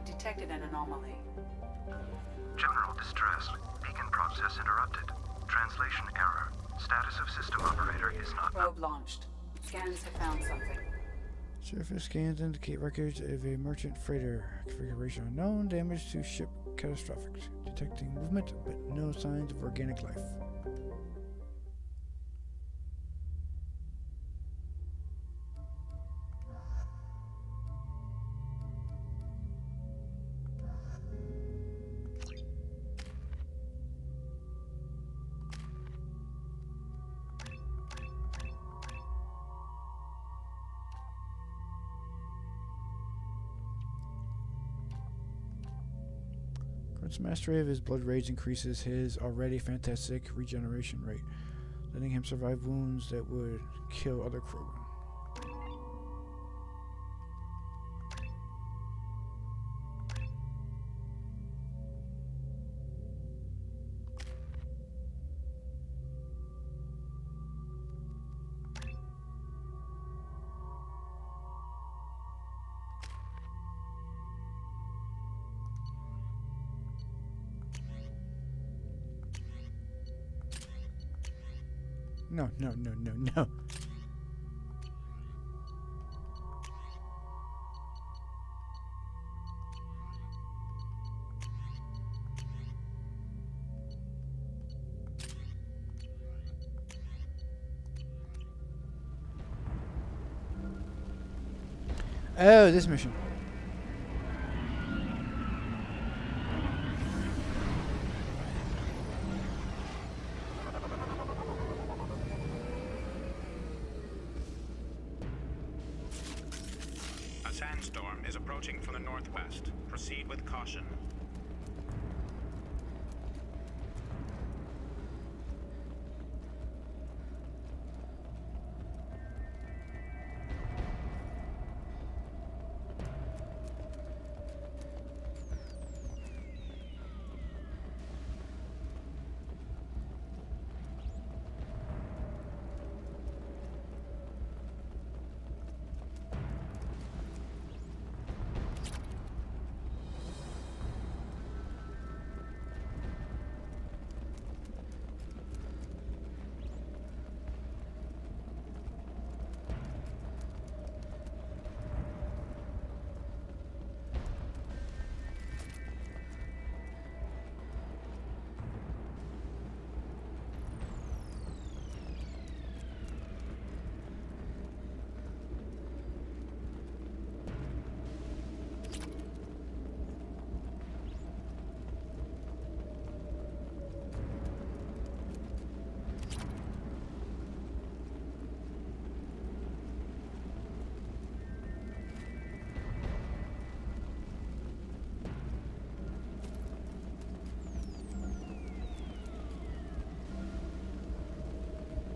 Detected an anomaly. General distress. Beacon process interrupted. Translation error. Status of system operator is not... Probe launched. Scans have found something. Surface scans indicate records of a merchant freighter. Configuration unknown. Damage to ship catastrophic. Detecting movement, but no signs of organic life. Once mastery of his blood rage increases his already fantastic regeneration rate, letting him survive wounds that would kill other crewmen. No, no, no, no, no. Oh, this mission. A sandstorm is approaching from the northwest. Proceed with caution.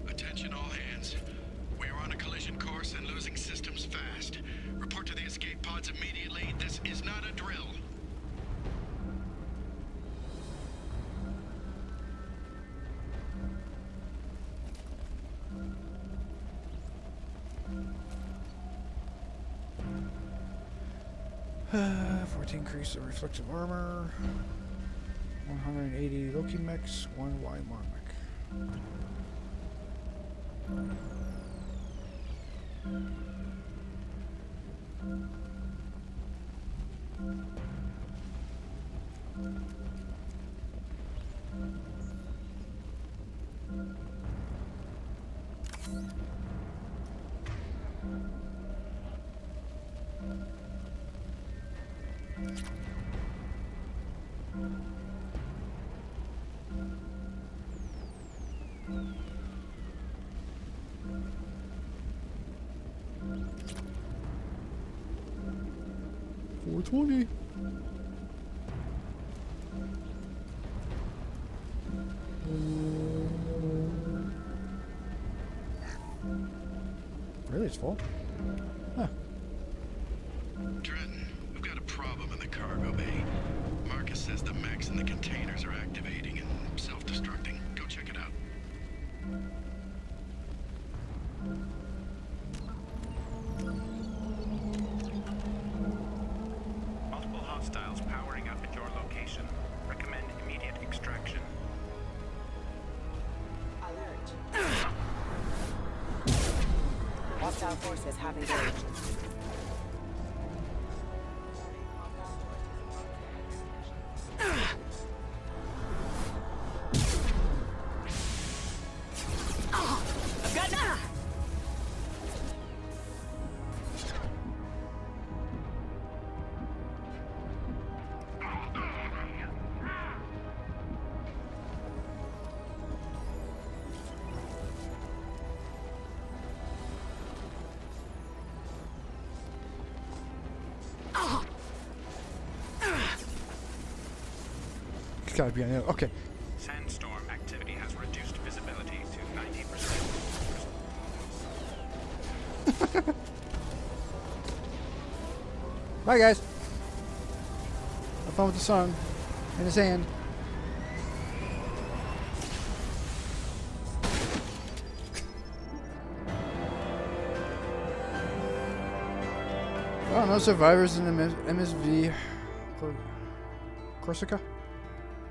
Attention all hands. We are on a collision course and losing systems fast. Report to the escape pods immediately. This is not a drill. $14 increase of reflective armor. 180 Loki mechs, 1 Y Marmech. $420. Really, it's full? Huh. Trenton, we've got a problem in the cargo bay. Marcus says the mechs in the containers are activating and self-destructing. Go check it out. Multiple hostiles powering up at your location. Recommend immediate extraction. Alert. Hostile forces have engaged. It's gotta be on the other. Okay. Sandstorm activity has reduced visibility to 90%. Bye, guys. Have fun with the sun and the sand. Oh, no survivors in the MSV Corsica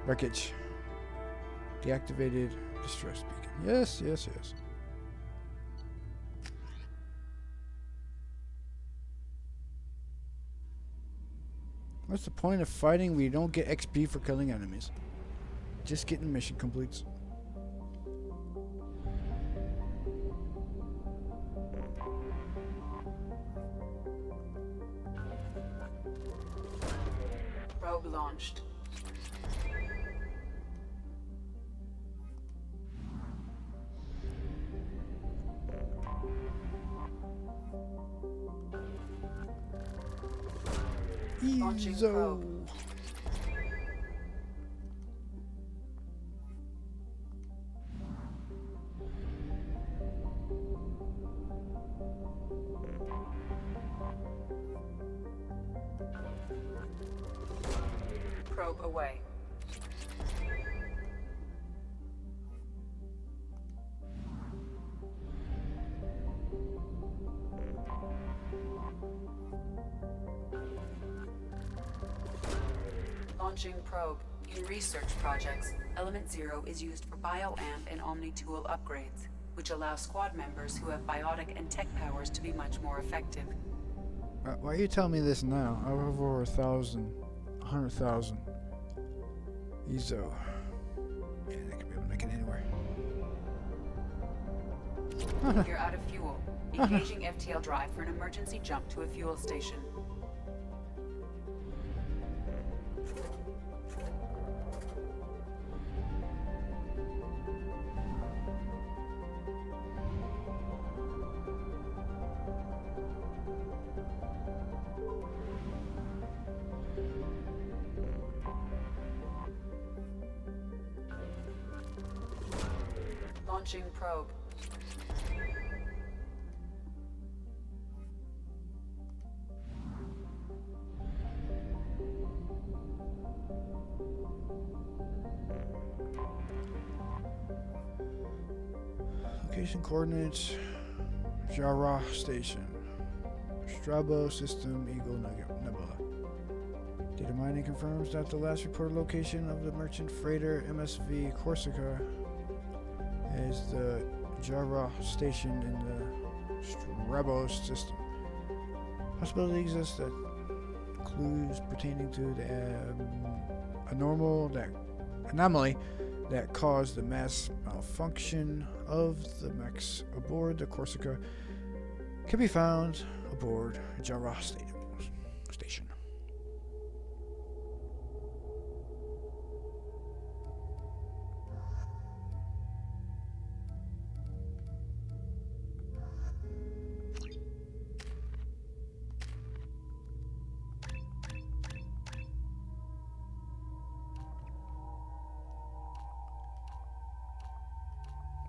wreckage. Deactivated distress beacon. Yes, yes, yes. What's the point of fighting? We don't get XP for killing enemies. Just getting mission completes. Probe launched. Launching Eezo. probe. Probe away. Launching probe. In research projects, Element Zero is used for bioamp and omni-tool upgrades, which allow squad members who have biotic and tech powers to be much more effective. Why are you telling me this now? I have over 100,000. Eezo. Yeah, they could be able to make it anywhere. You're out of fuel. Engaging FTL drive for an emergency jump to a fuel station. Launching probe. Location coordinates. Jara Station. Strabo System Eagle Nebula. Data mining confirms that the last reported location of the merchant freighter MSV Corsica is the Jara Station in the Strabo system. Possibility exists that clues pertaining to the anomaly that caused the mass malfunction of the mechs aboard the Corsica can be found aboard Jara Station.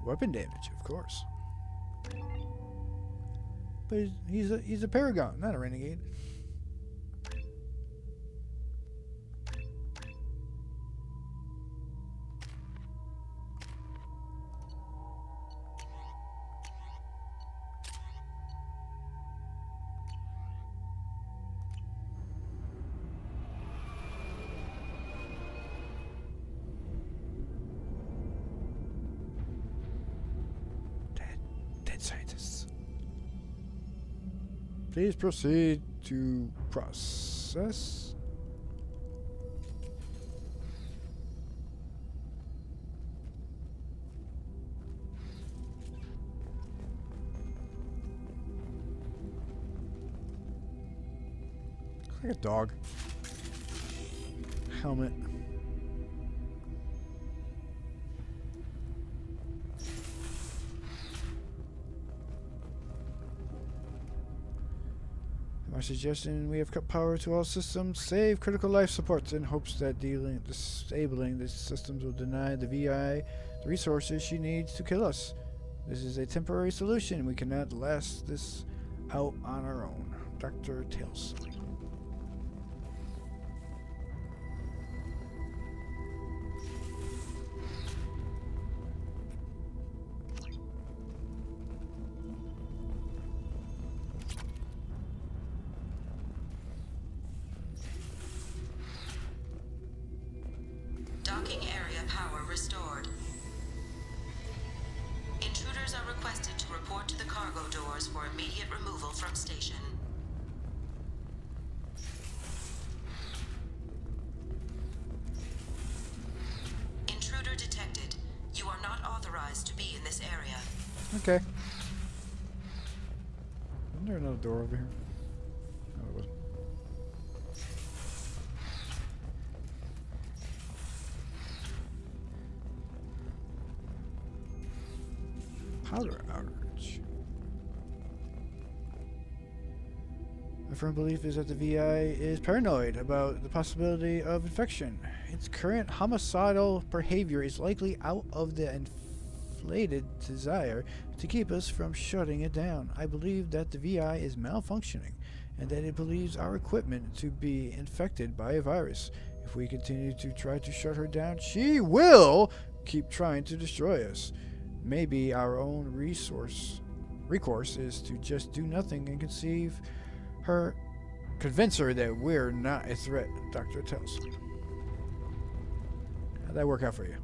Weapon damage, of course. But he's a Paragon, not a Renegade. Dead scientists. Please proceed to process. Looks like a dog. Helmet. My suggestion, we have cut power to all systems, save critical life supports in hopes that disabling these systems will deny the VI the resources she needs to kill us. This is a temporary solution. We cannot last this out on our own. Dr. Tails. Docking area power restored. Intruders are requested to report to the cargo doors for immediate removal from station. Intruder detected. You are not authorized to be in this area. Okay. Isn't there another door over here? No, there wasn't. Powder outage. My firm belief is that the VI is paranoid about the possibility of infection. Its current homicidal behavior is likely out of the inflated desire to keep us from shutting it down. I believe that the VI is malfunctioning and that it believes our equipment to be infected by a virus. If we continue to try to shut her down, she will keep trying to destroy us. Maybe our own recourse is to just do nothing and convince her that we're not a threat, Dr. tells. How'd that work out for you?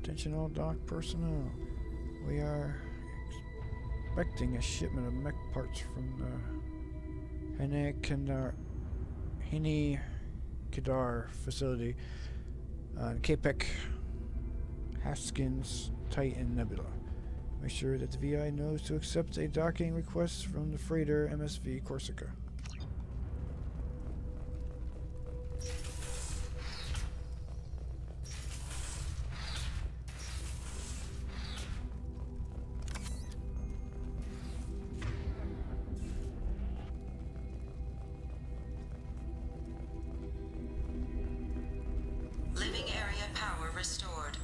Attention all dock personnel. We are expecting a shipment of mech parts from the Hene Kedar facility on Capek Haskins Titan Nebula. Make sure that the VI knows to accept a docking request from the freighter MSV Corsica. Living area power restored.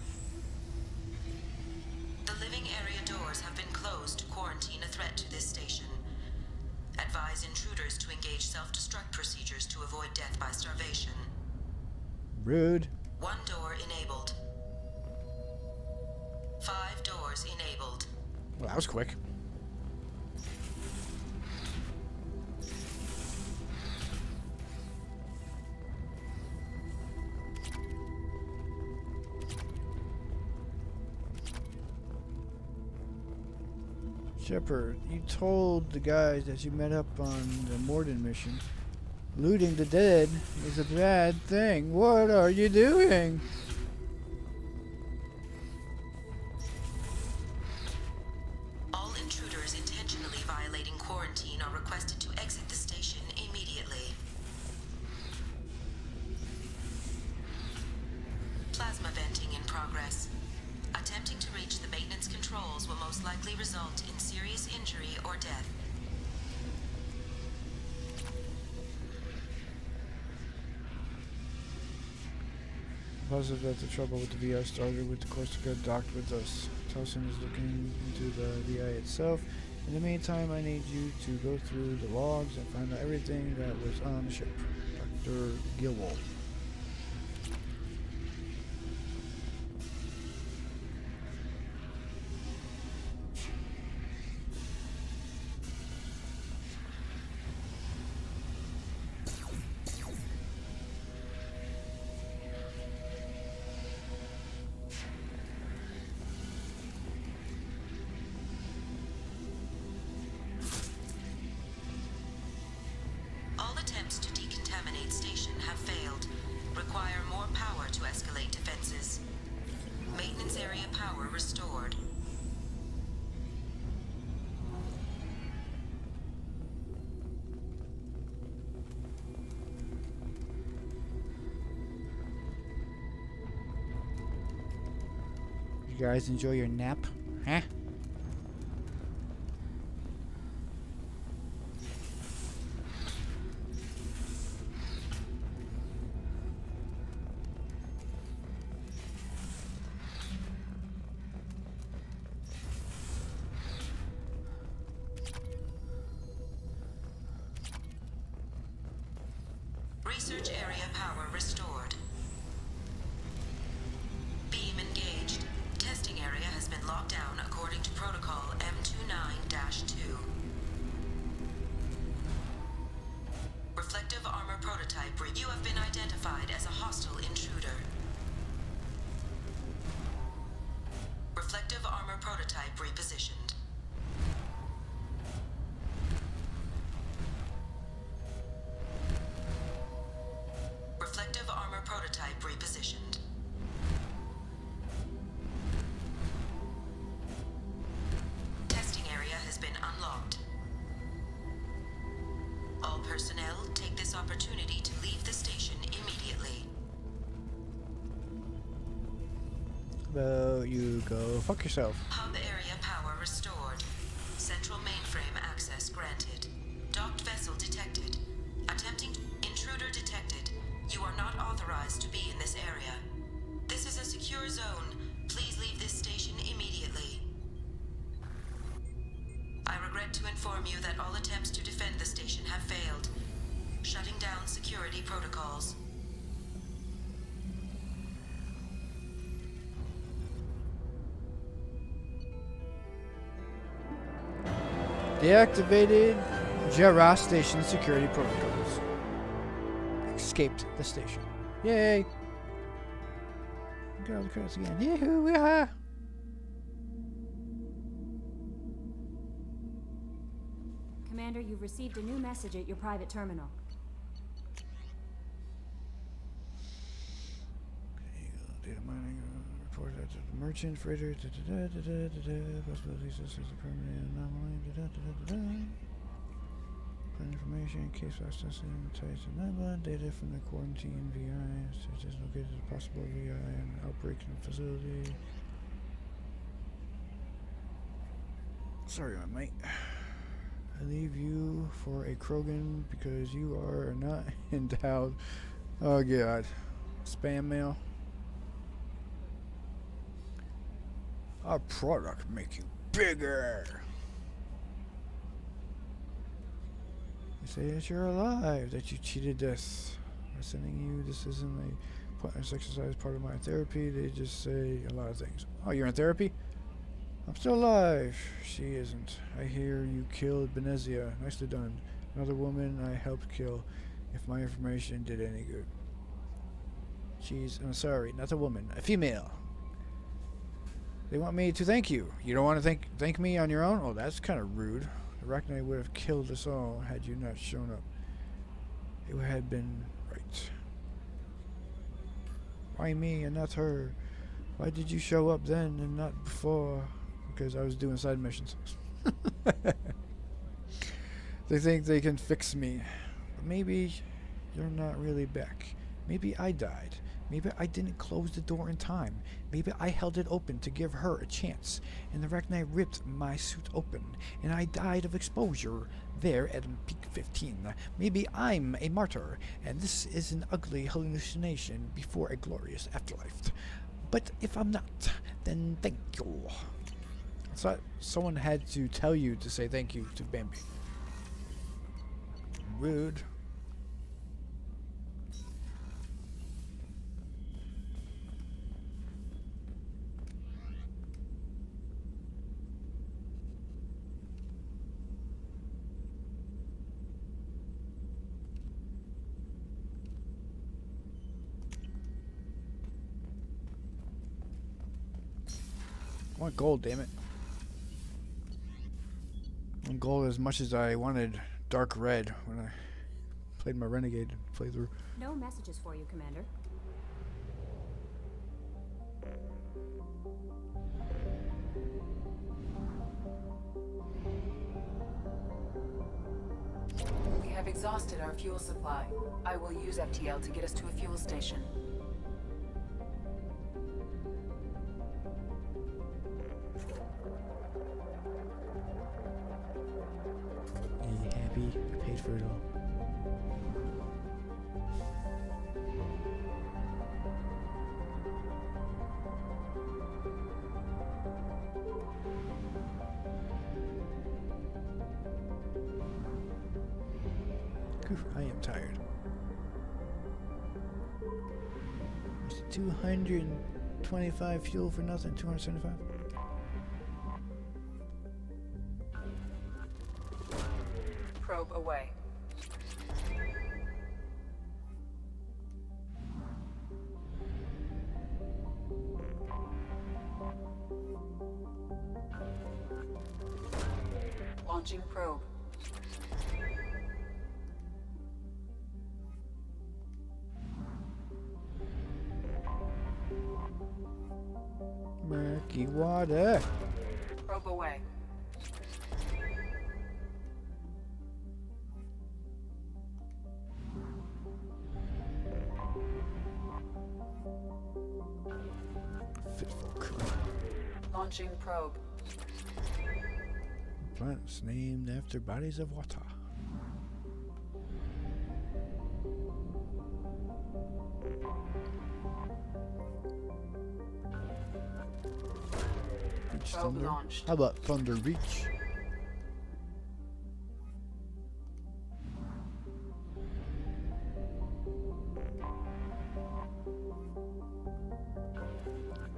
The living area doors have been closed to quarantine a threat to this station. Advise intruders to engage self-destruct procedures to avoid death by starvation. Rude. 1 door enabled. 5 doors enabled. Well, that was quick. Shepard, you told the guys that you met up on the Morden mission. Looting the dead is a bad thing. What are you doing? All intruders intentionally violating quarantine are requested to exit the station immediately. Plasma venting in progress. Attempting to reach the maintenance controls will most likely result in serious injury or death. Positive that the trouble with the VI started with the Corsica docked with us. Towson is looking into the VI itself. In the meantime, I need you to go through the logs and find out everything that was on the ship. Dr. Gilwald. All attempts to decontaminate station have failed. Require more power to escalate defenses. Maintenance area power restored. You guys enjoy your nap? Huh? Research area power restored. Beam engaged. Testing area has been locked down according to protocol M29-2. Reflective armor prototype. You have been identified as a hostile intruder. Reflective armor prototype repositioned. Reflective armor prototype repositioned. Testing area has been unlocked. All personnel take this opportunity to leave the station immediately. Well, you go fuck yourself. Hub area power restored. Central mainframe access granted. Docked vessel detected. Attempting intruder detected. You are not authorized to be in this area. This is a secure zone. Please leave this station immediately. I regret to inform you that all attempts to defend the station have failed. Shutting down security protocols. Deactivated Jarrah Station security protocols. Escaped the station. Yay! Look at all the credits again. Yahoo! Yeah! Commander, you've received a new message at your private terminal. Data mining report that the merchant freighter possibilities this is a permanent anomaly. Plan information, case flash testing, types of Nebula, data from the quarantine VI, such as located a possible VI and outbreak in the facility. Sorry, my mate. I leave you for a Krogan because you are not endowed. Oh god. Spam mail. Our product make you bigger. They say that you're alive, that you cheated death. By sending you, this isn't a pointless exercise part of my therapy. They just say a lot of things. Oh, you're in therapy? I'm still alive. She isn't. I hear you killed Benezia. Nicely done. Another woman I helped kill, if my information did any good. I'm sorry, not a woman, a female. They want me to thank you. You don't want to thank me on your own? Oh, that's kind of rude. The Arachnite would have killed us all had you not shown up. It had been right. Why me and not her? Why did you show up then and not before? Because I was doing side missions. They think they can fix me. But maybe you're not really back. Maybe I died. Maybe I didn't close the door in time. Maybe I held it open to give her a chance, and the Arachnite ripped my suit open, and I died of exposure. there at peak 15. Maybe I'm a martyr, and this is an ugly hallucination before a glorious afterlife. But if I'm not, then thank you. So someone had to tell you to say thank you to Bambi. Rude. I want gold, damn it. I want gold as much as I wanted dark red when I played my Renegade playthrough. No messages for you, Commander. We have exhausted our fuel supply. I will use FTL to get us to a fuel station. Are you happy? I paid for it all. I am tired. It's 225 fuel for nothing. 275. Probe away. Launching probe. Murky water. Probe away. Fitful crew. Launching probe. Planets named after bodies of water. Reach Probe Thunder. launched. How about Thunder Reach?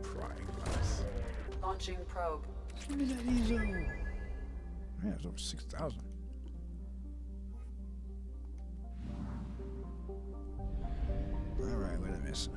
Prying glass. Launching probe. Give me that EZO. Yeah, it's over 6,000. Alright, what did I miss?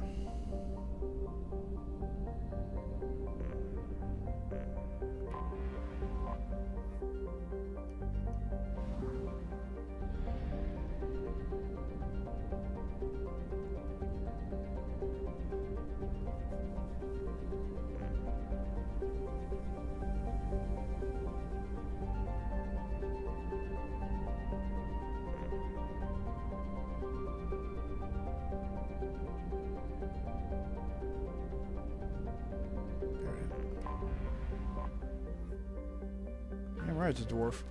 Yeah, right, it's a dwarf.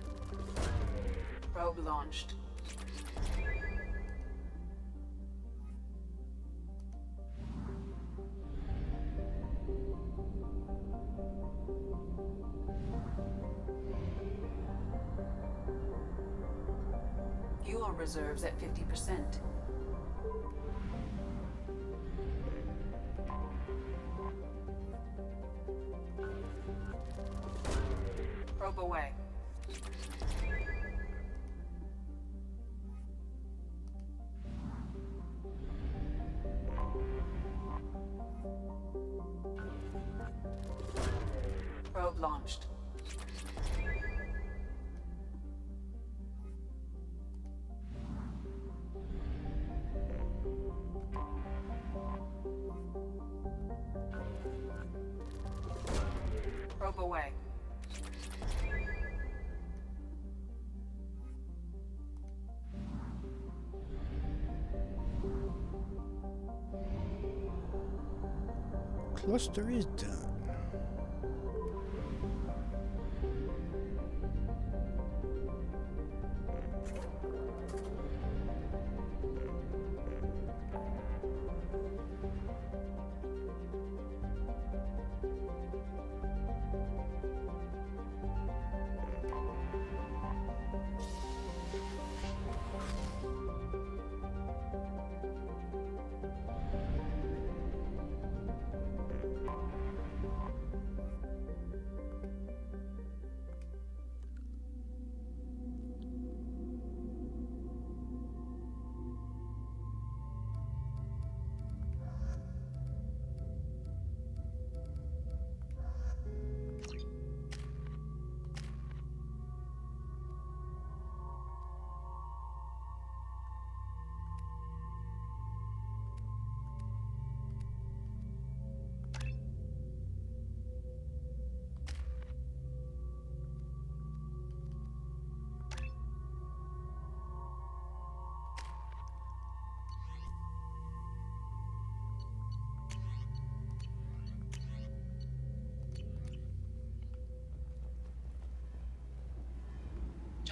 Probe launched. Fuel reserves at 50%. Probe away. Probe launched. Probe away. Cluster is done.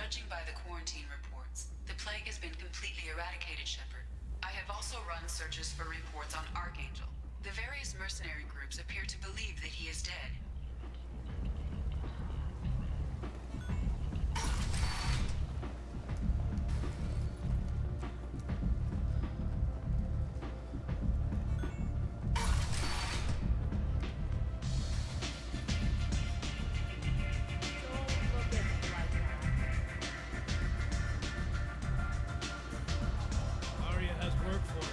Judging by the quarantine reports, the plague has been completely eradicated, Shepard. I have also run searches for reports on Archangel. The various mercenary groups appear to believe that he is dead. Arya has work for her.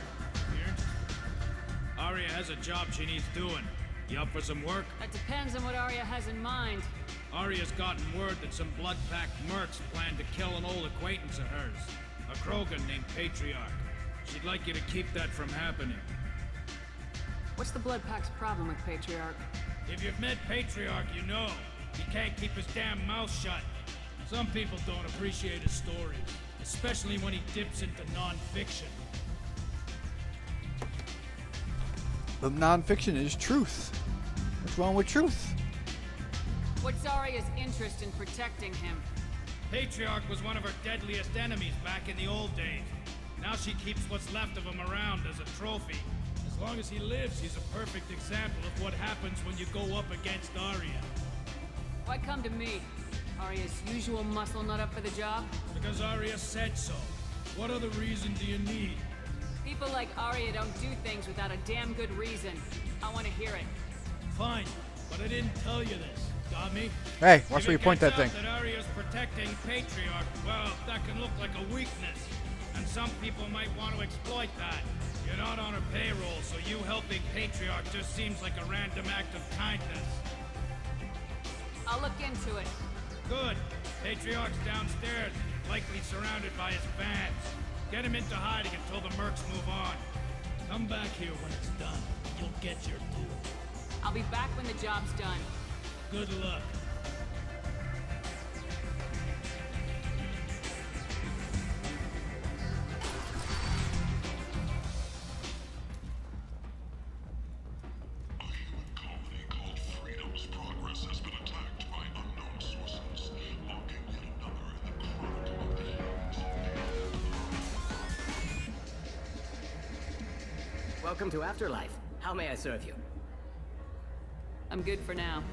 You're interested? Arya has a job she needs doing. You up for some work? That depends on what Arya has in mind. Arya's gotten word that some blood-packed mercs plan to kill an old acquaintance of hers. A Krogan named Patriarch. She'd like you to keep that from happening. What's the Blood Pack's problem with Patriarch? If you've met Patriarch, you know. He can't keep his damn mouth shut. Some people don't appreciate his stories, especially when he dips into non-fiction. But non-fiction is truth. What's wrong with truth? What's Arya's interest in protecting him? Patriarch was one of her deadliest enemies back in the old days. Now she keeps what's left of him around as a trophy. As long as he lives, he's a perfect example of what happens when you go up against Arya. Why come to me? Arya's usual muscle nut up for the job? Because Arya said so. What other reason do you need? People like Arya don't do things without a damn good reason. I want to hear it. Fine, but I didn't tell you this. Got me? Hey, watch If where you it point gets that out thing. that Arya's protecting Patriarch, well, that can look like a weakness. And some people might want to exploit that. You're not on her payroll, so you helping Patriarch just seems like a random act of kindness. I'll look into it. Good. Patriarch's downstairs, likely surrounded by his fans. Get him into hiding until the mercs move on. Come back here when it's done. You'll get your due. I'll be back when the job's done. Good luck. A human colony called Freedom's Progress has been attacked by unknown sources, locking yet another in the chronicle of the Welcome to Afterlife. How may I serve you? I'm good for now.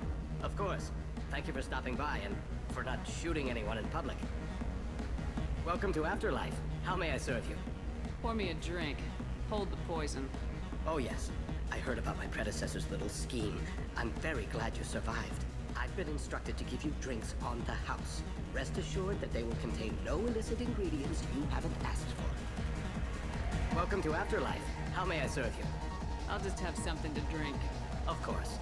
Of course. Thank you for stopping by and for not shooting anyone in public. Welcome to Afterlife. How may I serve you? Pour me a drink. Hold the poison. Oh yes. I heard about my predecessor's little scheme. I'm very glad you survived. I've been instructed to give you drinks on the house. Rest assured that they will contain no illicit ingredients you haven't asked for. Welcome to Afterlife. How may I serve you? I'll just have something to drink. Of course.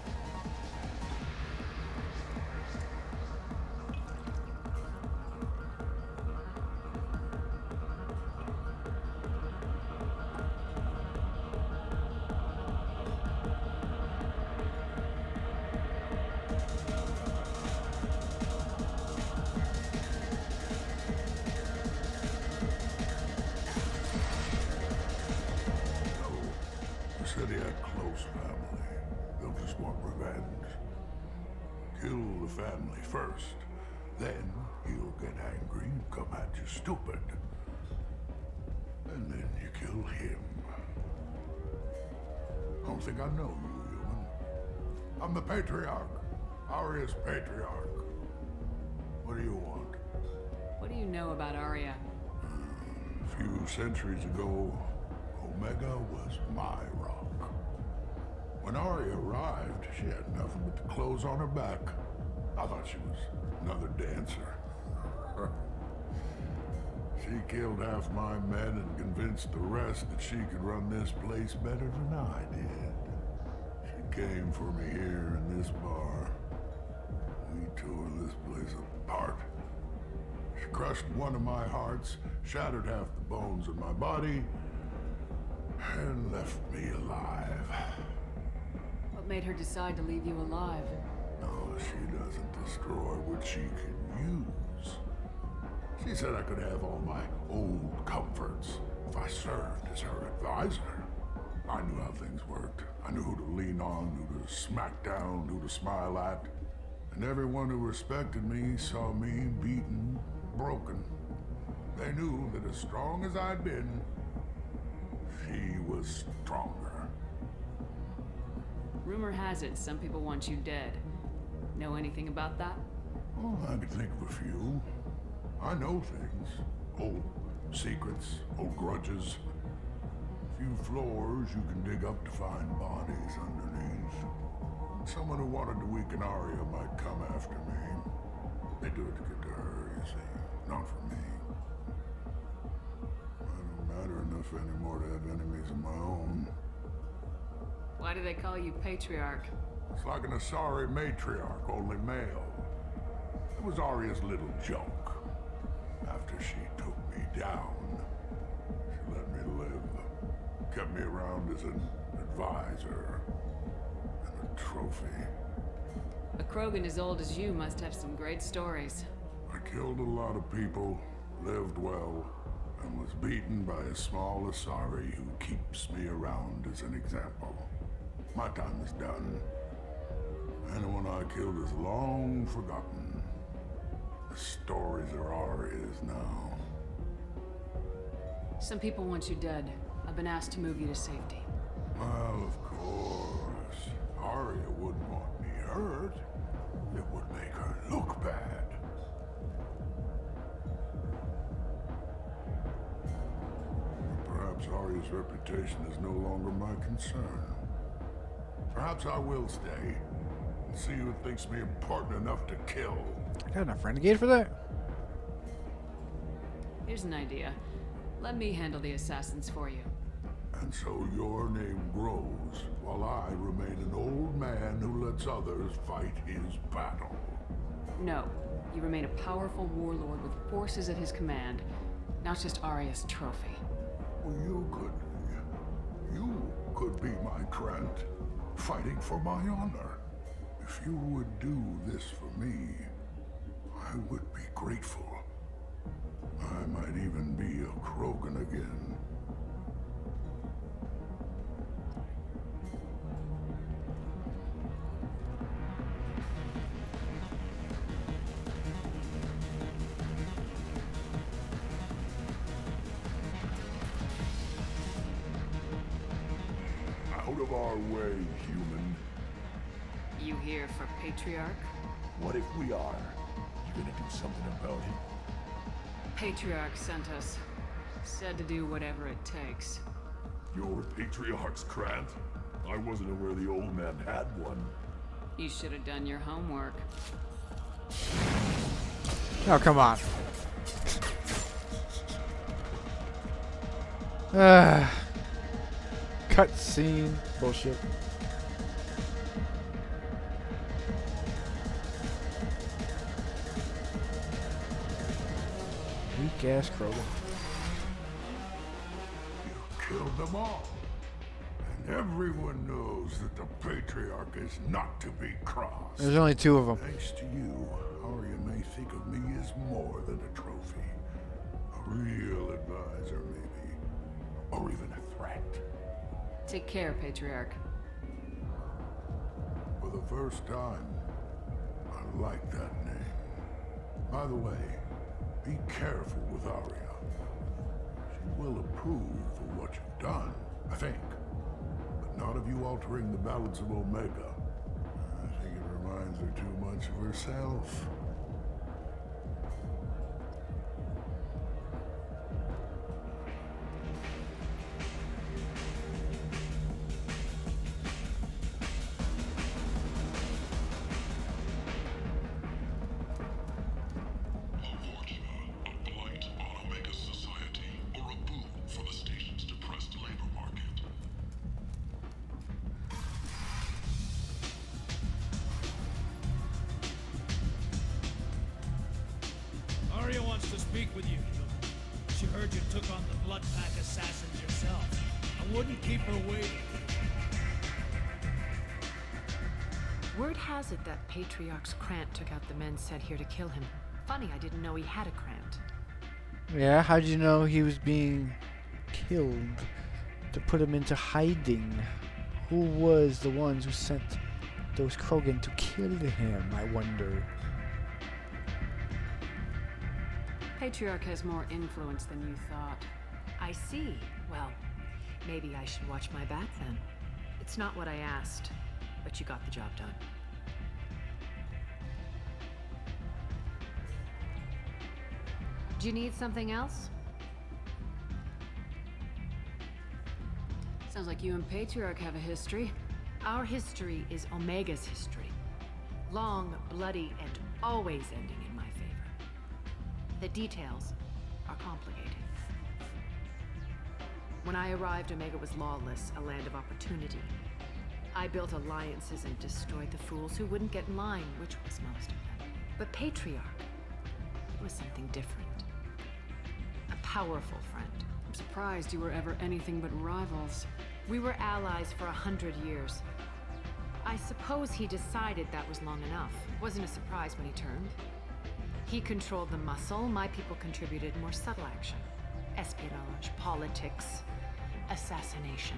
The city had close family. They'll just want revenge. Kill the family first. Then he'll get angry and come at you stupid. And then you kill him. I don't think I know you, human. I'm the Patriarch. Arya's Patriarch. What do you want? What do you know about Arya? A few centuries ago, Omega was my rock. When Arya arrived, she had nothing but the clothes on her back. I thought she was another dancer. She killed half my men and convinced the rest that she could run this place better than I did. She came for me here in this bar. We tore this place apart. She crushed one of my hearts, shattered half the bones in my body, and left me alive. What made her decide to leave you alive? No, she doesn't destroy what she can use. She said I could have all my old comforts if I served as her advisor. I knew how things worked. I knew who to lean on, who to smack down, who to smile at. And everyone who respected me saw me beaten, broken I knew that as strong as I'd been, she was stronger. Rumor has it some people want you dead. Know anything about that? Oh, I could think of a few. I know things. Old secrets, old grudges. A few floors you can dig up to find bodies underneath. Someone who wanted to weaken Arya might come after me. They do it to get to her, you see. Not for me. I don't matter enough anymore to have enemies of my own. Why do they call you Patriarch? It's like an Asari matriarch, only male. It was Arya's little joke. After she took me down, she let me live. Kept me around as an advisor and a trophy. A Krogan as old as you must have some great stories. I killed a lot of people, lived well, and was beaten by a small Asari who keeps me around as an example. My time is done. Anyone I killed is long forgotten. The stories are Arya's now. Some people want you dead. I've been asked to move you to safety. Well, of course. Arya wouldn't want me hurt. It would make her look bad. Perhaps Arya's reputation is no longer my concern. Perhaps I will stay and see who thinks me important enough to kill. I got enough renegade for that? Here's an idea. Let me handle the assassins for you. And so your name grows, while I remain an old man who lets others fight his battle. No. You remain a powerful warlord with forces at his command, not just Arya's trophy. Well, you could be my Trent, fighting for my honor. If you would do this for me, I would be grateful. I might even be a Krogan again. Out of our way, human. You here for Patriarch? What if we are? You gonna do something about it? Patriarch sent us. Said to do whatever it takes. You're Patriarch's Krant? I wasn't aware the old man had one. You should have done your homework. Oh, come on. Cutscene. Bullshit. Weak ass Krogan. You killed them all. And everyone knows that the Patriarch is not to be crossed. There's only two of them. Thanks to you, Arya may think of me as more than a trophy. A real advisor, maybe. Or even a threat. Take care, Patriarch. For the first time, I like that name. By the way, be careful with Arya. She will approve of what you've done, I think. But not of you altering the balance of Omega. I think it reminds her too much of herself. Arya wants to speak with you. She heard you took on the Blood Pack assassins yourself. I wouldn't keep her waiting. Word has it that Patriarch's Krant took out the men sent here to kill him. Funny, I didn't know he had a Krant. Yeah, how'd you know he was being killed? To put him into hiding? Who was the ones who sent those Krogan to kill him, I wonder? Patriarch has more influence than you thought. I see. Well, maybe I should watch my back then. It's not what I asked, but you got the job done. Do you need something else? Sounds like you and Patriarch have a history. Our history is Omega's history. Long, bloody, and always ending in my favor. The details are complicated. When I arrived, Omega was lawless, a land of opportunity. I built alliances and destroyed the fools who wouldn't get in line, which was most of them. But Patriarch, it was something different. A powerful friend. I'm surprised you were ever anything but rivals. We were allies for 100 years. I suppose he decided that was long enough. Wasn't a surprise when he turned. He controlled the muscle, my people contributed more subtle action. Espionage, politics, assassination.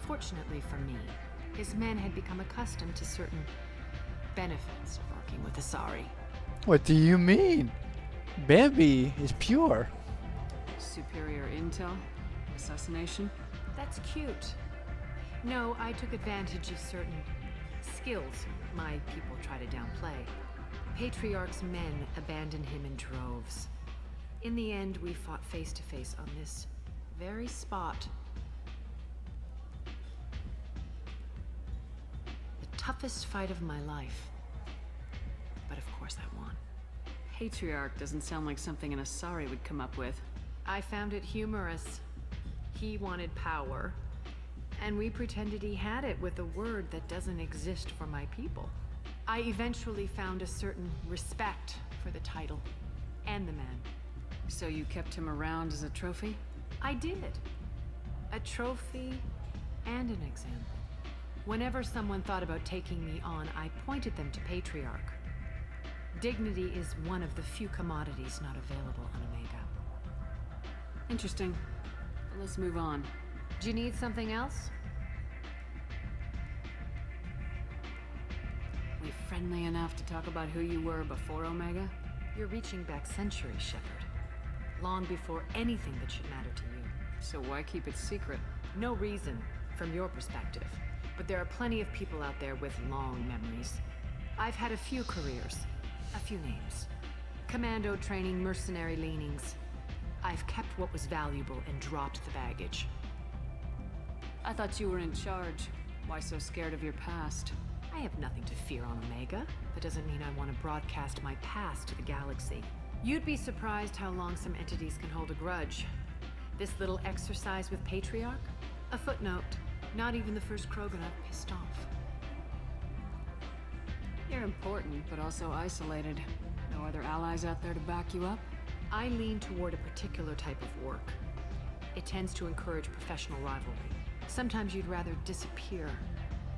Fortunately for me, his men had become accustomed to certain benefits of working with Asari. What do you mean? Bambi is pure. Superior intel? Assassination? That's cute. No, I took advantage of certain skills my people try to downplay. Patriarch's men abandoned him in droves. In the end, we fought face to face on this very spot. The toughest fight of my life. But of course I won. Patriarch doesn't sound like something an Asari would come up with. I found it humorous. He wanted power, and we pretended he had it with a word that doesn't exist for my people. I eventually found a certain respect for the title and the man. So you kept him around as a trophy? I did. A trophy and an example. Whenever someone thought about taking me on, I pointed them to Patriarch. Dignity is one of the few commodities not available on Omega. Interesting. Let's move on. Do you need something else? We friendly enough to talk about who you were before Omega? You're reaching back centuries, Shepard. Long before anything that should matter to you. So why keep it secret? No reason, from your perspective. But there are plenty of people out there with long memories. I've had a few careers, a few names. Commando training, mercenary leanings. I've kept what was valuable and dropped the baggage. I thought you were in charge. Why so scared of your past? I have nothing to fear on Omega. That doesn't mean I want to broadcast my past to the galaxy. You'd be surprised how long some entities can hold a grudge. This little exercise with Patriarch? A footnote. Not even the first Krogan I've pissed off. You're important, but also isolated. No other allies out there to back you up? I lean toward a particular type of work. It tends to encourage professional rivalry. Sometimes you'd rather disappear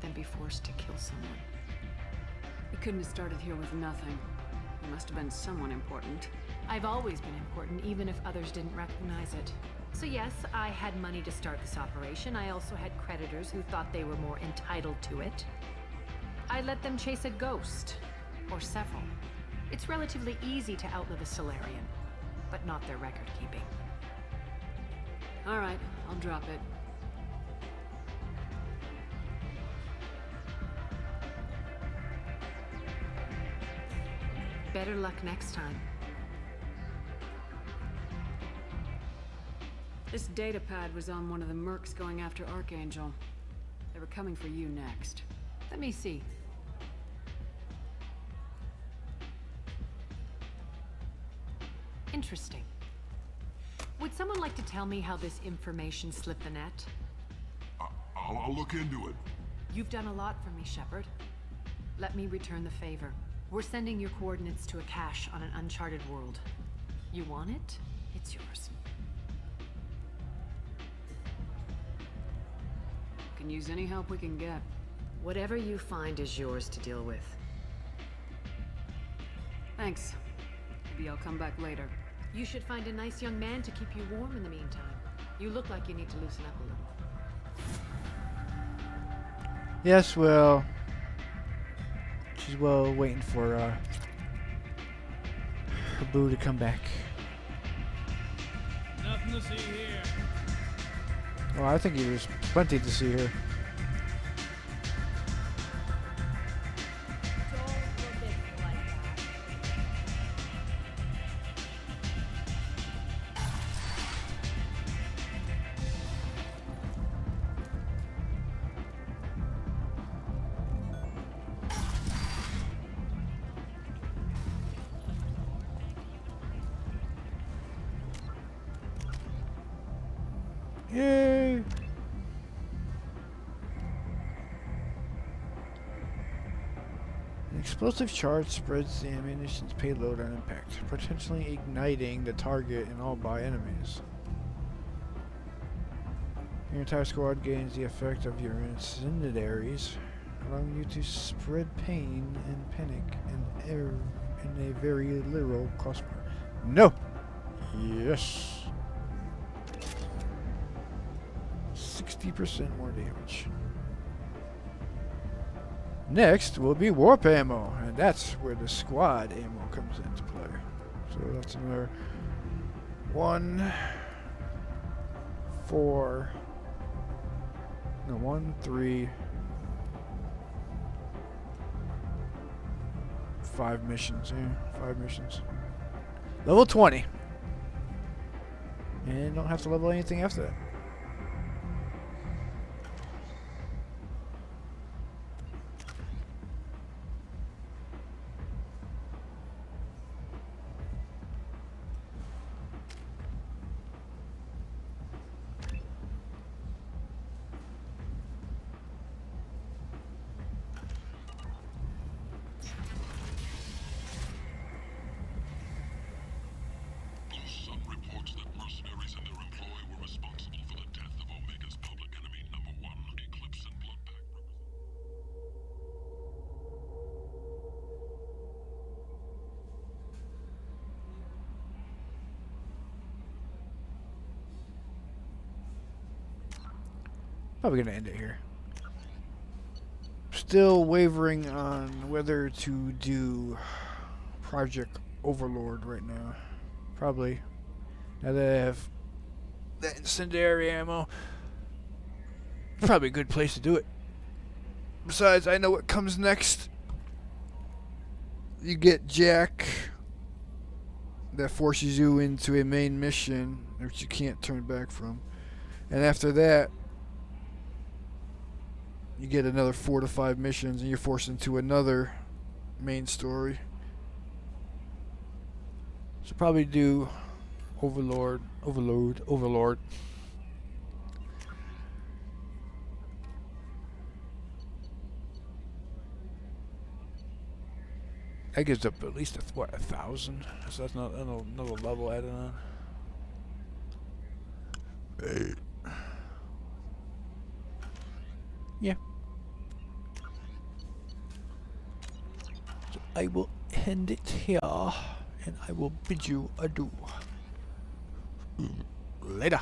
than be forced to kill someone. You couldn't have started here with nothing. You must have been someone important. I've always been important, even if others didn't recognize it. So yes, I had money to start this operation. I also had creditors who thought they were more entitled to it. I let them chase a ghost, or several. It's relatively easy to outlive a Solarian, but not their record keeping. All right, I'll drop it. Better luck next time. This data pad was on one of the mercs going after Archangel. They were coming for you next. Let me see. Interesting. Would someone like to tell me how this information slipped the net? I'll look into it. You've done a lot for me, Shepard. Let me return the favor. We're sending your coordinates to a cache on an uncharted world. You want it? It's yours. Can use any help we can get. Whatever you find is yours to deal with. Thanks. Maybe I'll come back later. You should find a nice young man to keep you warm in the meantime. You look like you need to loosen up a little. Yes, well, she's waiting for her boo to come back. nothing to see here. Oh, I think there's plenty to see here. Yay! An explosive charge spreads the ammunition's payload on impact, potentially igniting the target and all by enemies. Your entire squad gains the effect of your incendiaries, allowing you to spread pain and panic in a very literal crossfire. No! Yes! 60% more damage. Next will be warp ammo, and that's where the squad ammo comes into play. So that's another 1, 4, no, 1, 3, 5 missions. Yeah, 5 missions. Level 20. And don't have to level anything after that. Probably gonna end it here. Still wavering on whether to do Project Overlord right now. Probably. Now that I have that incendiary ammo, probably a good place to do it. Besides, I know what comes next. You get Jack. That forces you into a main mission, which you can't turn back from. And after that, you get another 4 to 5 missions, and you're forced into another main story. So probably do Overlord. That gives up at least 1,000. So that's not another level added on. Yeah. So I will end it here, and I will bid you adieu. Later.